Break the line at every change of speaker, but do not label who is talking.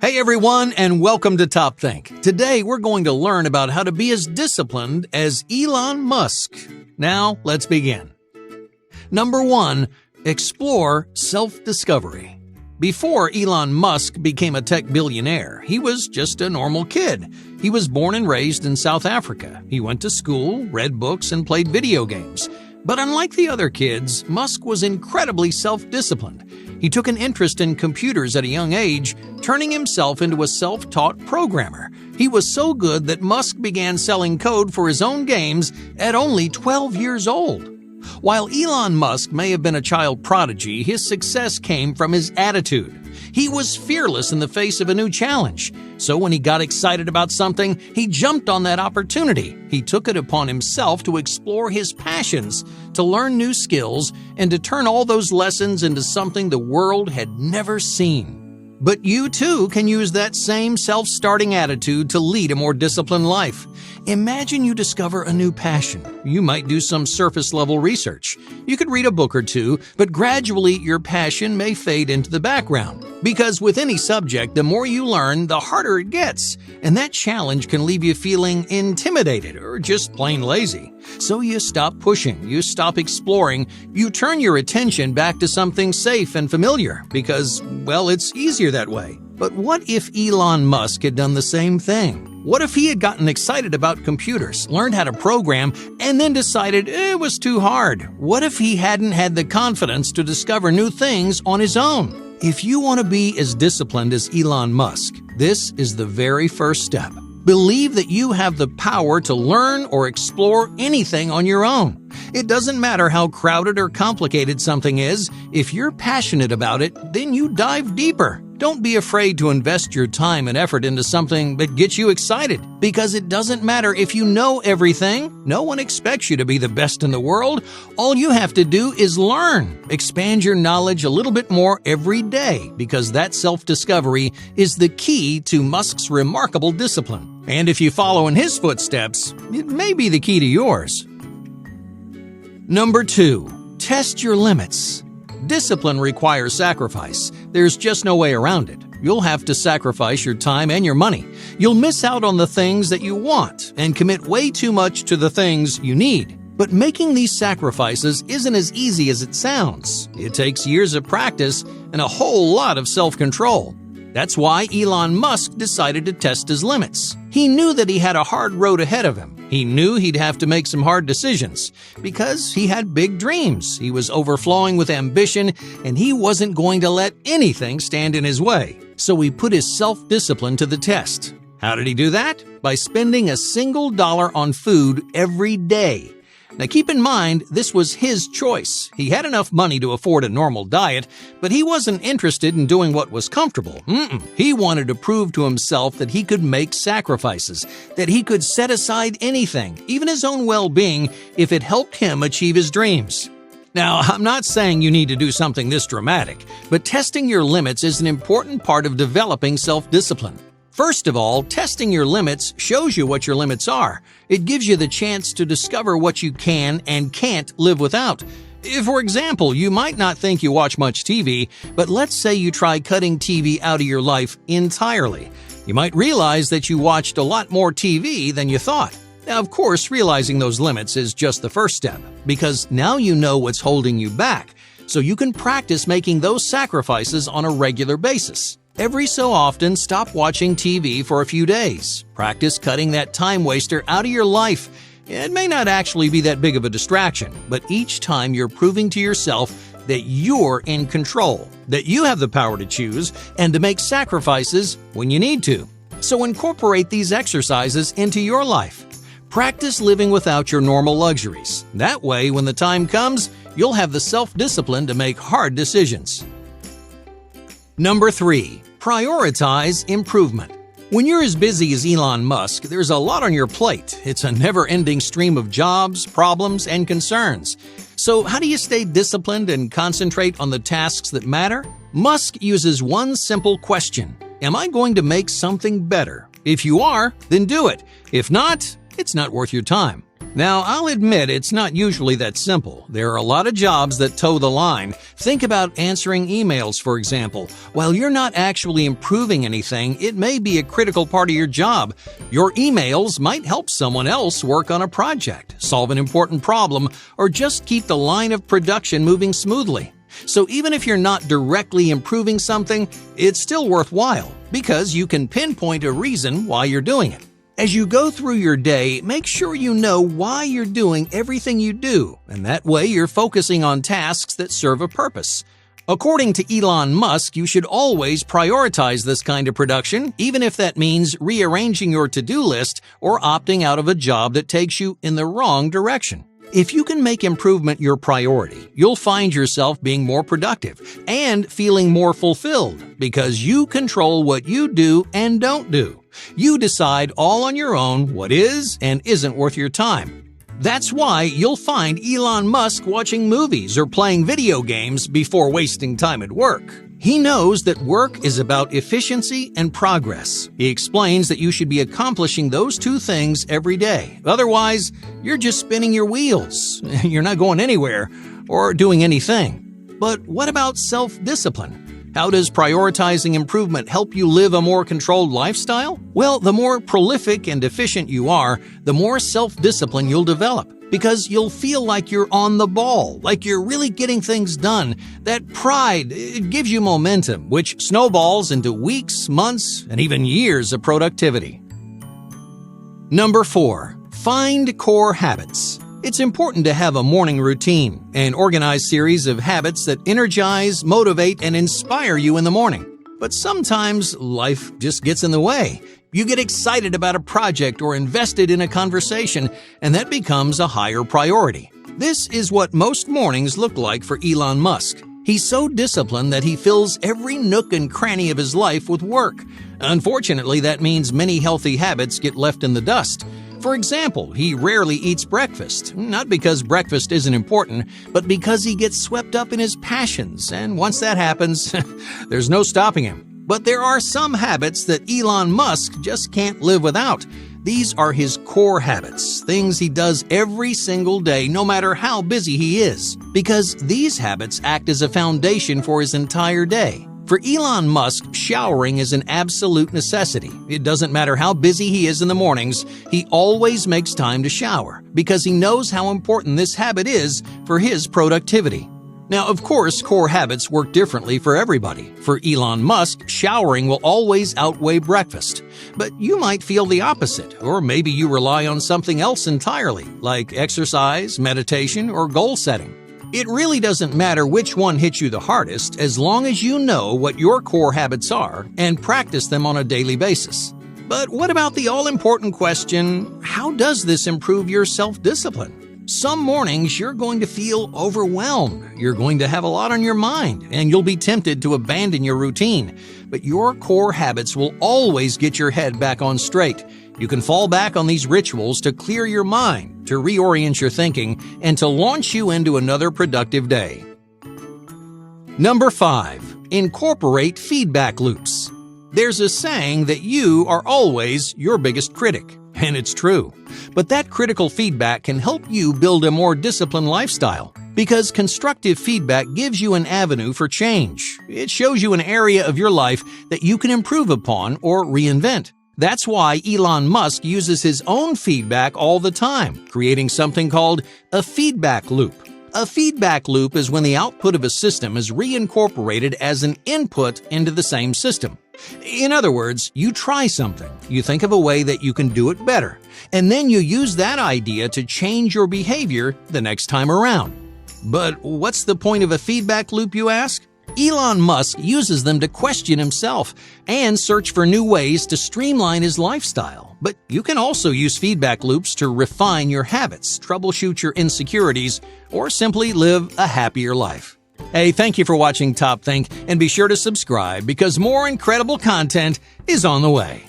Hey everyone, and welcome to Top Think. Today we're going to learn about how to be as disciplined as Elon Musk. Now, let's begin. Number 1. Explore self-discovery. Before Elon Musk became a tech billionaire, he was just a normal kid. He was born and raised in South Africa. He went to school, read books, and played video games. But unlike the other kids, Musk was incredibly self-disciplined. He took an interest in computers at a young age, turning himself into a self-taught programmer. He was so good that Musk began selling code for his own games at only 12 years old. While Elon Musk may have been a child prodigy, his success came from his attitude. He was fearless in the face of a new challenge. So when he got excited about something, he jumped on that opportunity. He took it upon himself to explore his passions, to learn new skills, and to turn all those lessons into something the world had never seen. But you too can use that same self-starting attitude to lead a more disciplined life. Imagine you discover a new passion. You might do some surface-level research. You could read a book or two, but gradually your passion may fade into the background. Because with any subject, the more you learn, the harder it gets. And that challenge can leave you feeling intimidated or just plain lazy. So you stop pushing, you stop exploring, you turn your attention back to something safe and familiar because, well, it's easier that way. But what if Elon Musk had done the same thing? What if he had gotten excited about computers, learned how to program, and then decided it was too hard? What if he hadn't had the confidence to discover new things on his own? If you want to be as disciplined as Elon Musk, this is the very first step. Believe that you have the power to learn or explore anything on your own. It doesn't matter how crowded or complicated something is. If you're passionate about it, then you dive deeper. Don't be afraid to invest your time and effort into something that gets you excited, because it doesn't matter if you know everything. No one expects you to be the best in the world. All you have to do is learn. Expand your knowledge a little bit more every day, because that self-discovery is the key to Musk's remarkable discipline. And if you follow in his footsteps, it may be the key to yours. Number 2. Test your limits. Discipline requires sacrifice. There's just no way around it. You'll have to sacrifice your time and your money. You'll miss out on the things that you want and commit way too much to the things you need. But making these sacrifices isn't as easy as it sounds. It takes years of practice and a whole lot of self-control. That's why Elon Musk decided to test his limits. He knew that he had a hard road ahead of him. He knew he'd have to make some hard decisions because he had big dreams. He was overflowing with ambition, and he wasn't going to let anything stand in his way. So he put his self-discipline to the test. How did he do that? By spending a single dollar on food every day. Now keep in mind, this was his choice. He had enough money to afford a normal diet, but he wasn't interested in doing what was comfortable. He wanted to prove to himself that he could make sacrifices, that he could set aside anything, even his own well-being, if it helped him achieve his dreams. Now, I'm not saying you need to do something this dramatic, but testing your limits is an important part of developing self-discipline. First of all, testing your limits shows you what your limits are. It gives you the chance to discover what you can and can't live without. For example, you might not think you watch much TV, but let's say you try cutting TV out of your life entirely. You might realize that you watched a lot more TV than you thought. Now, of course, realizing those limits is just the first step, because now you know what's holding you back, so you can practice making those sacrifices on a regular basis. Every so often, stop watching TV for a few days. Practice cutting that time waster out of your life. It may not actually be that big of a distraction, but each time you're proving to yourself that you're in control, that you have the power to choose and to make sacrifices when you need to. So incorporate these exercises into your life. Practice living without your normal luxuries. That way, when the time comes, you'll have the self-discipline to make hard decisions. Number 3. Prioritize improvement. When you're as busy as Elon Musk, there's a lot on your plate. It's a never-ending stream of jobs, problems, and concerns. So how do you stay disciplined and concentrate on the tasks that matter? Musk uses one simple question. Am I going to make something better? If you are, then do it. If not, it's not worth your time. Now, I'll admit it's not usually that simple. There are a lot of jobs that toe the line. Think about answering emails, for example. While you're not actually improving anything, it may be a critical part of your job. Your emails might help someone else work on a project, solve an important problem, or just keep the line of production moving smoothly. So even if you're not directly improving something, it's still worthwhile because you can pinpoint a reason why you're doing it. As you go through your day, make sure you know why you're doing everything you do, and that way you're focusing on tasks that serve a purpose. According to Elon Musk, you should always prioritize this kind of production, even if that means rearranging your to-do list or opting out of a job that takes you in the wrong direction. If you can make improvement your priority, you'll find yourself being more productive and feeling more fulfilled because you control what you do and don't do. You decide all on your own what is and isn't worth your time. That's why you'll find Elon Musk watching movies or playing video games before wasting time at work. He knows that work is about efficiency and progress. He explains that you should be accomplishing those two things every day. Otherwise, you're just spinning your wheels. You're not going anywhere or doing anything. But what about self-discipline? How does prioritizing improvement help you live a more controlled lifestyle? Well, the more prolific and efficient you are, the more self-discipline you'll develop. Because you'll feel like you're on the ball, like you're really getting things done. That pride, it gives you momentum, which snowballs into weeks, months, and even years of productivity. Number 4. Find core habits. It's important to have a morning routine, an organized series of habits that energize, motivate, and inspire you in the morning. But sometimes life just gets in the way. You get excited about a project or invested in a conversation, and that becomes a higher priority. This is what most mornings look like for Elon Musk. He's so disciplined that he fills every nook and cranny of his life with work. Unfortunately, that means many healthy habits get left in the dust. For example, he rarely eats breakfast, not because breakfast isn't important, but because he gets swept up in his passions, and once that happens, there's no stopping him. But there are some habits that Elon Musk just can't live without. These are his core habits, things he does every single day, no matter how busy he is, because these habits act as a foundation for his entire day. For Elon Musk, showering is an absolute necessity. It doesn't matter how busy he is in the mornings, he always makes time to shower because he knows how important this habit is for his productivity. Now, of course, core habits work differently for everybody. For Elon Musk, showering will always outweigh breakfast. But you might feel the opposite, or maybe you rely on something else entirely, like exercise, meditation, or goal setting. It really doesn't matter which one hits you the hardest as long as you know what your core habits are and practice them on a daily basis. But what about the all-important question, how does this improve your self-discipline? Some mornings you're going to feel overwhelmed. You're going to have a lot on your mind, and you'll be tempted to abandon your routine. But your core habits will always get your head back on straight. You can fall back on these rituals to clear your mind, to reorient your thinking, and to launch you into another productive day. Number 5. Incorporate feedback loops. There's a saying that you are always your biggest critic, and it's true. But that critical feedback can help you build a more disciplined lifestyle, because constructive feedback gives you an avenue for change. It shows you an area of your life that you can improve upon or reinvent. That's why Elon Musk uses his own feedback all the time, creating something called a feedback loop. A feedback loop is when the output of a system is reincorporated as an input into the same system. In other words, you try something, you think of a way that you can do it better, and then you use that idea to change your behavior the next time around. But what's the point of a feedback loop, you ask? Elon Musk uses them to question himself and search for new ways to streamline his lifestyle. But you can also use feedback loops to refine your habits, troubleshoot your insecurities, or simply live a happier life. Hey, thank you for watching Top Think, and be sure to subscribe because more incredible content is on the way.